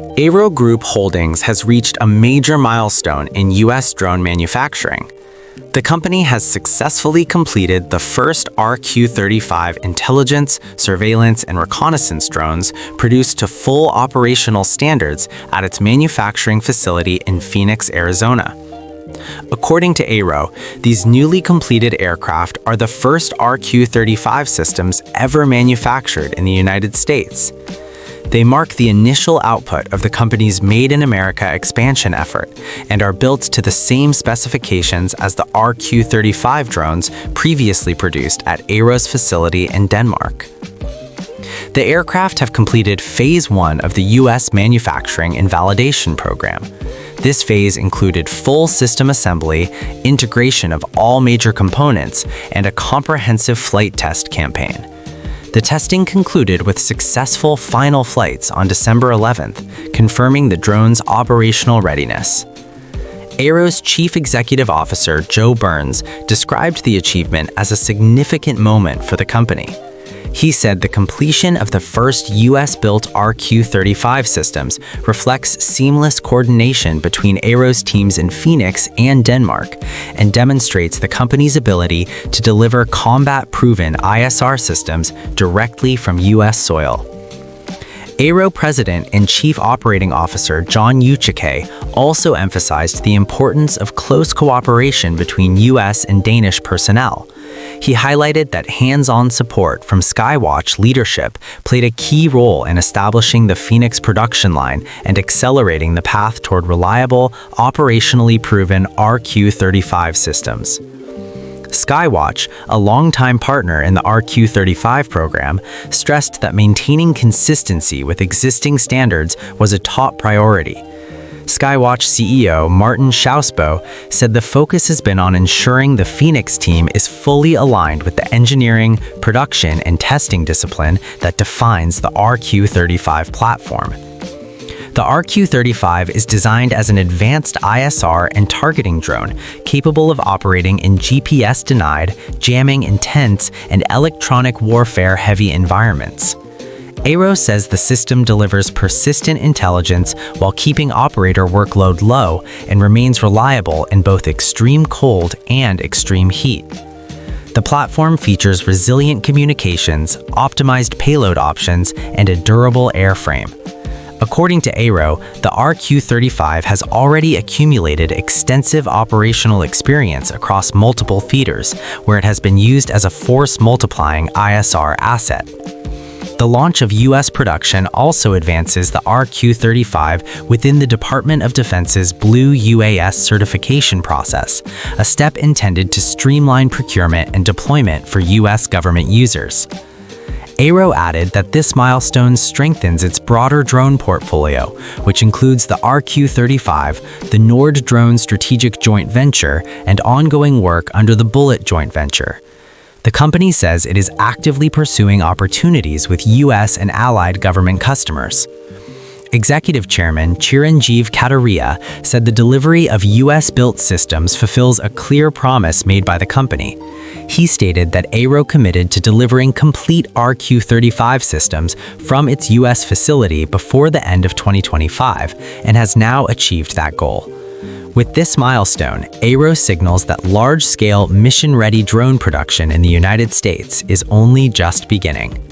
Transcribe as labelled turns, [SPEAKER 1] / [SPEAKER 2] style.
[SPEAKER 1] AIRO Group Holdings has reached a major milestone in U.S. drone manufacturing. The company has successfully completed the first RQ-35 intelligence, surveillance, and reconnaissance drones produced to full operational standards at its manufacturing facility in Phoenix, Arizona. According to AIRO, these newly completed aircraft are the first RQ-35 systems ever manufactured in the United States. They mark the initial output of the company's Made in America expansion effort and are built to the same specifications as the RQ-35 drones previously produced at AIRO's facility in Denmark. The aircraft have completed Phase 1 of the U.S. Manufacturing and Validation Program. This phase included full system assembly, integration of all major components, and a comprehensive flight test campaign. The testing concluded with successful final flights on December 11th, confirming the drone's operational readiness. AIRO's Chief Executive Officer, Joe Burns, described the achievement as a significant moment for the company. He said the completion of the first U.S.-built RQ-35 systems reflects seamless coordination between AIRO's teams in Phoenix and Denmark and demonstrates the company's ability to deliver combat-proven ISR systems directly from U.S. soil. AIRO President and Chief Operating Officer John Uchike also emphasized the importance of close cooperation between U.S. and Danish personnel. He highlighted that hands-on support from Skywatch leadership played a key role in establishing the Phoenix production line and accelerating the path toward reliable, operationally proven RQ-35 systems. Skywatch, a longtime partner in the RQ-35 program, stressed that maintaining consistency with existing standards was a top priority. Skywatch CEO Martin Schausbo said the focus has been on ensuring the Phoenix team is fully aligned with the engineering, production, and testing discipline that defines the RQ-35 platform. The RQ-35 is designed as an advanced ISR and targeting drone capable of operating in GPS-denied, jamming-intense, and electronic warfare-heavy environments. AIRO says the system delivers persistent intelligence while keeping operator workload low and remains reliable in both extreme cold and extreme heat. The platform features resilient communications, optimized payload options, and a durable airframe. According to AIRO, the RQ-35 has already accumulated extensive operational experience across multiple theaters, where it has been used as a force-multiplying ISR asset. The launch of U.S. production also advances the RQ-35 within the Department of Defense's Blue UAS certification process, a step intended to streamline procurement and deployment for U.S. government users. AIRO added that this milestone strengthens its broader drone portfolio, which includes the RQ-35, the Nord Drone Strategic Joint Venture, and ongoing work under the Bullet Joint Venture. The company says it is actively pursuing opportunities with U.S. and allied government customers. Executive Chairman Chiranjeev Kataria said the delivery of U.S.-built systems fulfills a clear promise made by the company. He stated that AIRO committed to delivering complete RQ-35 systems from its U.S. facility before the end of 2025 and has now achieved that goal. With this milestone, AIRO signals that large-scale, mission-ready drone production in the United States is only just beginning.